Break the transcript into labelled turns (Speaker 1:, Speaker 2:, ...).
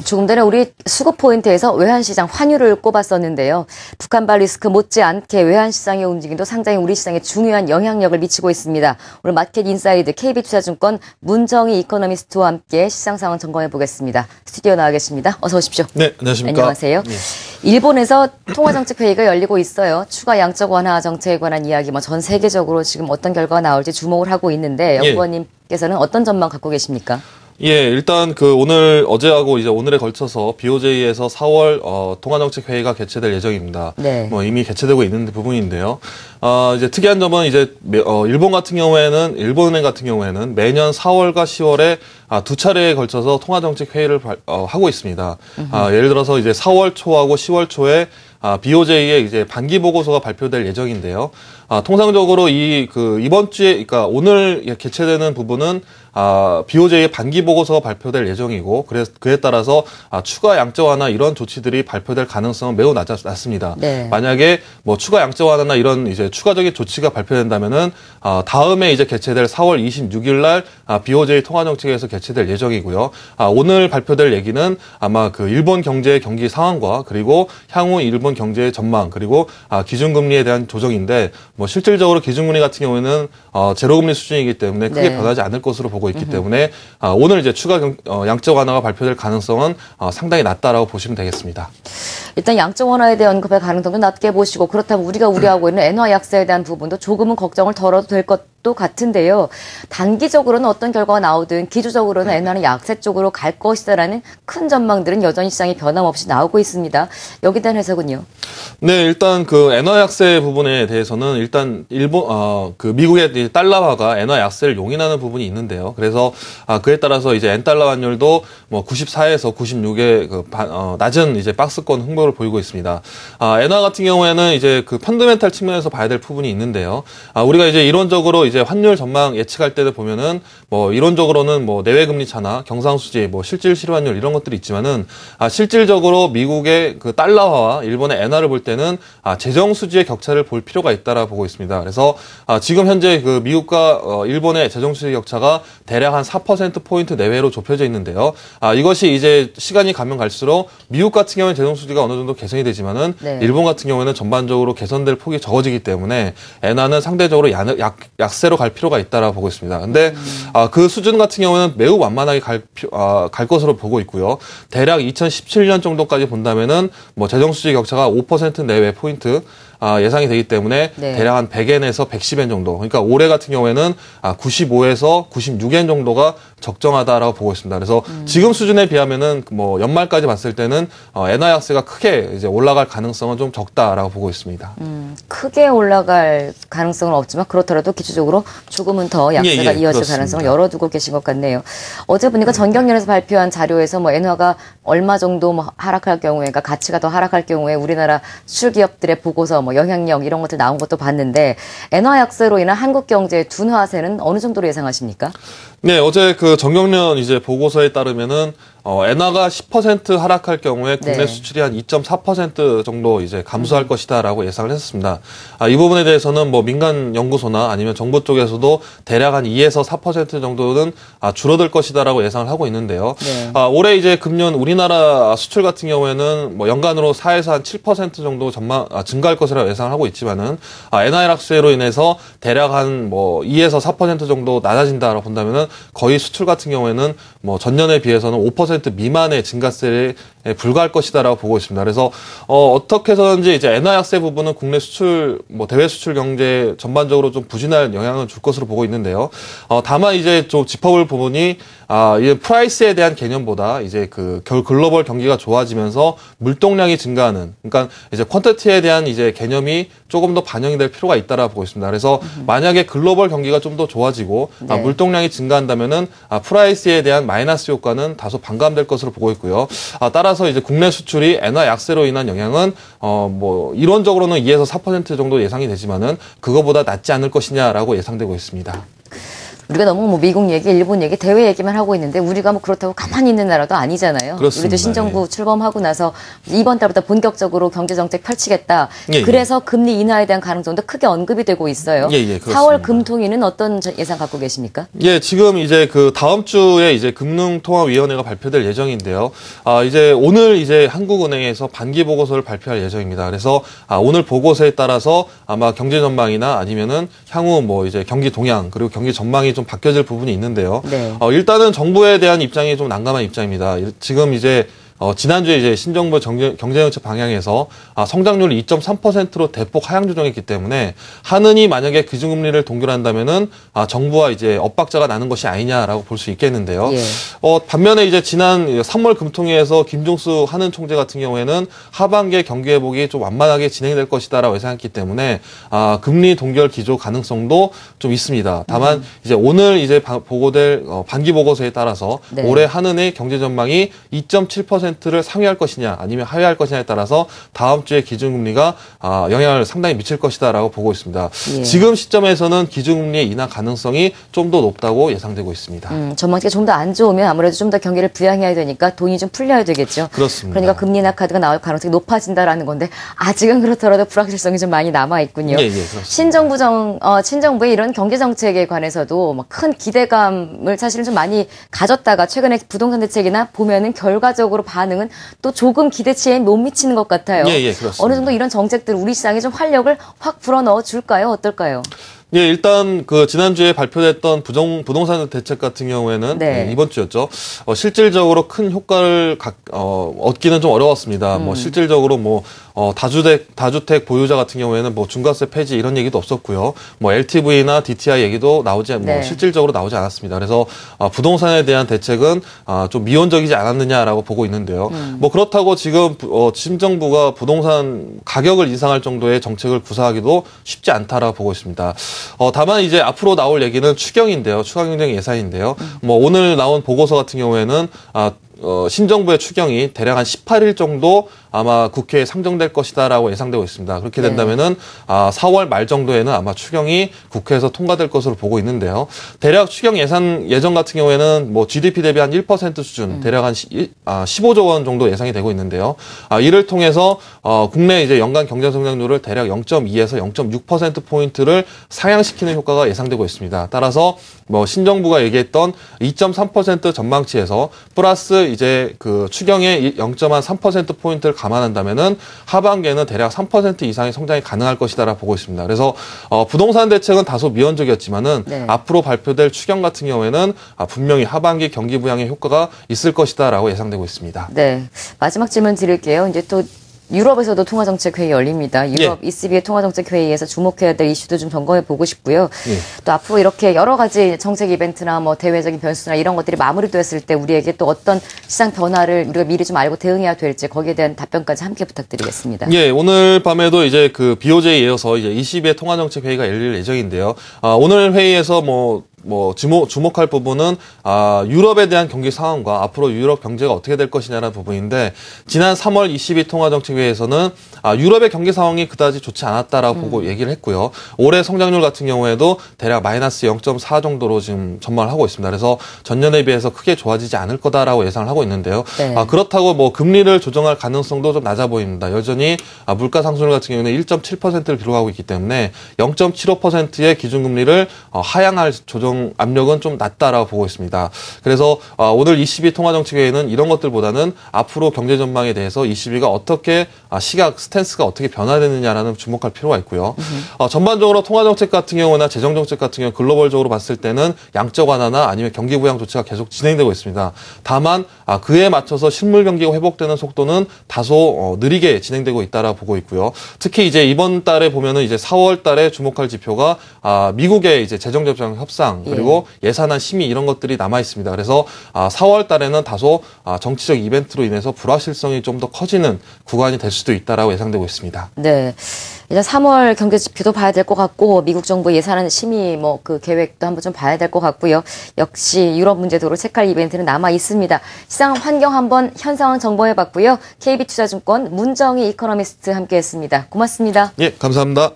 Speaker 1: 조금 전에 우리 수급 포인트에서 외환시장 환율을 꼽았었는데요. 북한발 리스크 못지않게 외환시장의 움직임도 상당히 우리 시장에 중요한 영향력을 미치고 있습니다. 오늘 마켓 인사이드 KB투자증권 문정희 이코노미스트와 함께 시장 상황 점검해 보겠습니다. 스튜디오 나와 계십니다. 어서 오십시오.
Speaker 2: 네, 안녕하십니까.
Speaker 1: 안녕하세요.
Speaker 2: 네.
Speaker 1: 일본에서 통화정책회의가 열리고 있어요. 추가 양적 완화 정책에 관한 이야기, 전 세계적으로 지금 어떤 결과가 나올지 주목을 하고 있는데 연구원님께서는 어떤 전망 갖고 계십니까?
Speaker 2: 예, 일단 어제하고 이제 오늘에 걸쳐서 BOJ에서 4월 통화정책 회의가 개최될 예정입니다.
Speaker 1: 네.
Speaker 2: 이미 개최되고 있는 부분인데요. 이제 특이한 점은 이제 일본은행 같은 경우에는 매년 4월과 10월에 두 차례에 걸쳐서 통화정책 회의를 하고 있습니다. 예를 들어서 이제 4월 초하고 10월 초에 BOJ의 이제 반기 보고서가 발표될 예정인데요. 통상적으로 이번 주에, 그러니까 오늘 개최되는 부분은 BOJ의 반기 보고서가 발표될 예정이고, 그에 따라서 추가 양적 완화 이런 조치들이 발표될 가능성은 매우 낮습니다.
Speaker 1: 네.
Speaker 2: 만약에 추가 양적 완화나 이런 이제 추가적인 조치가 발표된다면은 다음에 이제 개최될 4월 26일 날 BOJ 통화정책에서 개최될 예정이고요. 오늘 발표될 얘기는 아마 일본 경제의 경기 상황과 그리고 향후 일본 경제의 전망 그리고 기준금리에 대한 조정인데 실질적으로 기준금리 같은 경우에는 제로금리 수준이기 때문에 크게 변하지 않을 것으로 보고 있기 때문에 오늘 이제 추가 양적 완화가 발표될 가능성은 상당히 낮다라고 보시면 되겠습니다.
Speaker 1: 일단 양적 완화에 대한 언급의 가능성도 낮게 보시고, 그렇다면 우리가 우려하고 있는 엔화 약세에 대한 부분도 조금은 걱정을 덜어도 될 것도 같은데요. 단기적으로는 어떤 결과가 나오든 기조적으로는 엔화는 약세 쪽으로 갈 것이다라는 큰 전망들은 여전히 시장에 변함없이 나오고 있습니다. 여기에 대한 해석은요?
Speaker 2: 네, 일단 엔화 약세 부분에 대해서는 일단 미국의 달러화가 엔화 약세를 용인하는 부분이 있는데요. 그래서 그에 따라서 이제 엔달러 환율도 94에서 96의 낮은 이제 박스권 흥보를 보이고 있습니다. 엔화 같은 경우에는 이제 펀더멘탈 측면에서 봐야 될 부분이 있는데요. 우리가 이제 이론적으로 이제 환율 전망 예측할 때를 보면은 이론적으로는 내외 금리 차나 경상수지, 실질 실환율 이런 것들이 있지만은 실질적으로 미국의 달러화와 일본의 엔화를 볼 때는 재정 수지의 격차를 볼 필요가 있다라 보고 있습니다. 그래서 지금 현재 미국과 일본의 재정 수지 격차가 대략 한 4% 포인트 내외로 좁혀져 있는데요. 이것이 이제 시간이 가면 갈수록 미국 같은 경우는 재정 수지가 어느 정도 개선이 되지만은 일본 같은 경우에는 전반적으로 개선될 폭이 적어지기 때문에 엔화는 상대적으로 약세로 갈 필요가 있다라 보고 있습니다. 근데 그 수준 같은 경우는 매우 완만하게 갈 것으로 보고 있고요. 대략 2017년 정도까지 본다면은 재정 수지 격차가 5% 내외 포인트 예상이 되기 때문에 대략 한 100엔에서 110엔 정도. 그러니까 올해 같은 경우에는 95에서 96엔 정도가 적정하다라고 보고 있습니다. 그래서 지금 수준에 비하면은 연말까지 봤을 때는 엔화 약세가 크게 이제 올라갈 가능성은 좀 적다라고 보고 있습니다.
Speaker 1: 크게 올라갈 가능성은 없지만 그렇더라도 기초적으로 조금은 더 약세가 이어질
Speaker 2: 그렇습니다.
Speaker 1: 가능성을 열어두고 계신 것 같네요. 어제 보니까 전경련에서 발표한 자료에서 엔화가 얼마 정도 하락할 경우에, 그러니까 가치가 더 하락할 경우에 우리나라 수출 기업들의 보고서 영향력 이런 것들 나온 것도 봤는데, 엔화 약세로 인한 한국 경제의 둔화세는 어느 정도로 예상하십니까?
Speaker 2: 네, 어제 전경련 이제 보고서에 따르면은 엔화가 10% 하락할 경우에 국내 수출이 한 2.4% 정도 이제 감소할 것이다라고 예상을 했습니다. 이 부분에 대해서는 민간 연구소나 아니면 정부 쪽에서도 대략 한 2에서 4% 정도는 줄어들 것이다라고 예상을 하고 있는데요. 올해 이제 금년 우리나라 수출 같은 경우에는 연간으로 4에서 한 7% 정도 증가할 것이라고 예상을 하고 있지만은 엔화 약세로 인해서 대략 한 2에서 4% 정도 낮아진다라고 본다면은 거의 수출 같은 경우에는 전년에 비해서는 5% 미만의 증가세에 불과할 것이다라고 보고 있습니다. 그래서 어떻게 해서든지 이제 엔화 약세 부분은 국내 수출 대외 수출 경제에 전반적으로 좀 부진할 영향을 줄 것으로 보고 있는데요. 다만 이제 좀 짚어볼 부분이 이 프라이스에 대한 개념보다 이제 글로벌 경기가 좋아지면서 물동량이 증가하는, 그러니까 이제 퀀티티에 대한 이제 개념이 조금 더 반영이 될 필요가 있다라고 보고 있습니다. 그래서 만약에 글로벌 경기가 좀 더 좋아지고 물동량이 증가한다면은 프라이스에 대한 마이너스 효과는 다소 반감될 것으로 보고 있고요. 따라서 이제 국내 수출이 엔화 약세로 인한 영향은 이론적으로는 2에서 4% 정도 예상이 되지만은 그거보다 낮지 않을 것이냐라고 예상되고 있습니다.
Speaker 1: 우리가 너무 뭐 미국 얘기, 일본 얘기, 대외 얘기만 하고 있는데 우리가 뭐 그렇다고 가만히 있는 나라도 아니잖아요.
Speaker 2: 그렇습니다.
Speaker 1: 우리도 신정부 출범하고 나서 이번 달부터 본격적으로 경제정책 펼치겠다.
Speaker 2: 예, 예.
Speaker 1: 그래서 금리 인하에 대한 가능성도 크게 언급이 되고 있어요.
Speaker 2: 예, 예, 그렇습니다.
Speaker 1: 4월 금통위는 어떤 예상 갖고 계십니까?
Speaker 2: 예, 지금 이제 그 다음 주에 이제 금융통화위원회가 발표될 예정인데요. 이제 오늘 이제 한국은행에서 반기 보고서를 발표할 예정입니다. 그래서 오늘 보고서에 따라서 아마 경제 전망이나 아니면은 향후 뭐 이제 경기 동향 그리고 경기 전망이 좀 바뀌어질 부분이 있는데요.
Speaker 1: 네.
Speaker 2: 일단은 정부에 대한 입장이 좀 난감한 입장입니다. 지금 이제 지난주에 이제 신정부 경제정책 방향에서 성장률을 2.3%로 대폭 하향 조정했기 때문에 하느니 만약에 기준금리를 동결한다면은 정부와 이제 엇박자가 나는 것이 아니냐라고 볼 수 있겠는데요.
Speaker 1: 예.
Speaker 2: 반면에 이제 지난 3월 금통위에서 김종수 하는 총재 같은 경우에는 하반기에 경기 회복이 좀 완만하게 진행될 것이다라고 예상했기 때문에 금리 동결 기조 가능성도 좀 있습니다. 다만 이제 오늘 이제 보고될 반기 보고서에 따라서
Speaker 1: 네.
Speaker 2: 올해 하는해 경제 전망이 2.7%를 상회할 것이냐 아니면 하회할 것이냐에 따라서 다음 주에 기준금리가 영향을 상당히 미칠 것이다라고 보고 있습니다.
Speaker 1: 예.
Speaker 2: 지금 시점에서는 기준금리의 인하 가능성이 좀 더 높다고 예상되고 있습니다.
Speaker 1: 전망치가 좀 더 안 좋으면 아무래도 좀 더 경기를 부양해야 되니까 돈이 좀 풀려야 되겠죠.
Speaker 2: 그렇습니다.
Speaker 1: 그러니까 금리 인하 카드가 나올 가능성이 높아진다라는 건데 아직은 그렇더라도 불확실성이 좀 많이 남아 있군요.
Speaker 2: 예, 예, 그렇습니다.
Speaker 1: 친정부의 이런 경제 정책에 관해서도 막 큰 기대감을 사실은 좀 많이 가졌다가 최근에 부동산 대책이나 보면은 결과적으로 반응은 또 조금 기대치에 못 미치는 것 같아요.
Speaker 2: 예, 예, 그렇습니다.
Speaker 1: 어느 정도 이런 정책들 우리 시장에 좀 활력을 확 불어넣어 줄까요? 어떨까요?
Speaker 2: 예, 일단 그 지난주에 발표됐던 부동산 대책 같은 경우에는
Speaker 1: 네.
Speaker 2: 이번 주였죠. 실질적으로 큰 효과를 얻기는 좀 어려웠습니다. 뭐 실질적으로 뭐 다주택 보유자 같은 경우에는 뭐 중과세 폐지 이런 얘기도 없었고요. 뭐 LTV나 DTI 얘기도
Speaker 1: 네.
Speaker 2: 실질적으로 나오지 않았습니다. 그래서 부동산에 대한 대책은 좀 미온적이지 않았느냐라고 보고 있는데요. 뭐 그렇다고 지금 심정부가 부동산 가격을 인상할 정도의 정책을 구사하기도 쉽지 않다라고 보고 있습니다. 다만 이제 앞으로 나올 얘기는 추경인데요. 추가 경쟁 예산인데요. 뭐 오늘 나온 보고서 같은 경우에는 신정부의 추경이 대략 한 18일 정도 아마 국회에 상정될 것이다라고 예상되고 있습니다. 그렇게 된다면은 4월 말 정도에는 아마 추경이 국회에서 통과될 것으로 보고 있는데요. 대략 추경 예정 같은 경우에는 뭐 GDP 대비 한 1% 수준, 대략 한 15조 원 정도 예상이 되고 있는데요. 이를 통해서 국내 이제 연간 경제 성장률을 대략 0.2에서 0.6% 포인트를 상향시키는 효과가 예상되고 있습니다. 따라서 뭐 신정부가 얘기했던 2.3% 전망치에서 플러스 이제 그 추경의 0.3% 포인트를 감안한다면은 하반기에는 대략 3% 이상의 성장이 가능할 것이다라고 보고 있습니다. 그래서 부동산 대책은 다소 미온적이었지만은
Speaker 1: 네.
Speaker 2: 앞으로 발표될 추경 같은 경우에는 분명히 하반기 경기 부양의 효과가 있을 것이다라고 예상되고 있습니다.
Speaker 1: 네. 마지막 질문 드릴게요. 이제 또 유럽에서도 통화정책회의 열립니다. 유럽
Speaker 2: 예.
Speaker 1: ECB의 통화정책회의에서 주목해야 될 이슈도 좀 점검해 보고 싶고요.
Speaker 2: 예.
Speaker 1: 또 앞으로 이렇게 여러 가지 정책 이벤트나 뭐 대외적인 변수나 이런 것들이 마무리됐을 때 우리에게 또 어떤 시장 변화를 우리가 미리 좀 알고 대응해야 될지 거기에 대한 답변까지 함께 부탁드리겠습니다.
Speaker 2: 예, 오늘 밤에도 이제 그 BOJ에 이어서 이제 ECB의 통화정책회의가 열릴 예정인데요. 오늘 회의에서 주목할 부분은 유럽에 대한 경기 상황과 앞으로 유럽 경제가 어떻게 될 것이냐라는 부분인데 지난 3월 ECB 통화정책회의에서는 유럽의 경기 상황이 그다지 좋지 않았다라고 보고 얘기를 했고요. 올해 성장률 같은 경우에도 대략 마이너스 0.4 정도로 지금 전망을 하고 있습니다. 그래서 전년에 비해서 크게 좋아지지 않을 거다라고 예상을 하고 있는데요.
Speaker 1: 네.
Speaker 2: 그렇다고 뭐 금리를 조정할 가능성도 좀 낮아 보입니다. 여전히 물가 상승률 같은 경우는 1.7%를 기록하고 있기 때문에 0.75%의 기준금리를 하향할 조정 압력은 좀 낮다라고 보고 있습니다. 그래서 오늘 ECB 통화정책회의는 이런 것들보다는 앞으로 경제 전망에 대해서 ECB가 어떻게 스탠스가 어떻게 변화되느냐라는 주목할 필요가 있고요. 전반적으로 통화정책 같은 경우나 재정정책 같은 경우 글로벌적으로 봤을 때는 양적 완화나 아니면 경기 부양 조치가 계속 진행되고 있습니다. 다만 그에 맞춰서 실물 경기가 회복되는 속도는 다소 느리게 진행되고 있다라고 보고 있고요. 특히 이제 이번 달에 보면은 이제 4월 달에 주목할 지표가 미국의 이제 재정협상 협상 그리고 예산안 심의 이런 것들이 남아 있습니다. 그래서 4월 달에는 다소 정치적 이벤트로 인해서 불확실성이 좀 더 커지는 구간이 될 수도 있다라고 예상되고 있습니다.
Speaker 1: 네. 이제 3월 경제 지표도 봐야 될 것 같고 미국 정부 예산안 심의 그 계획도 한번 좀 봐야 될 것 같고요. 역시 유럽 문제도로 체크할 이벤트는 남아 있습니다. 시장 환경 한번 현 상황 정보해 봤고요. KB투자증권 문정희 이코노미스트 함께했습니다. 고맙습니다.
Speaker 2: 예, 감사합니다.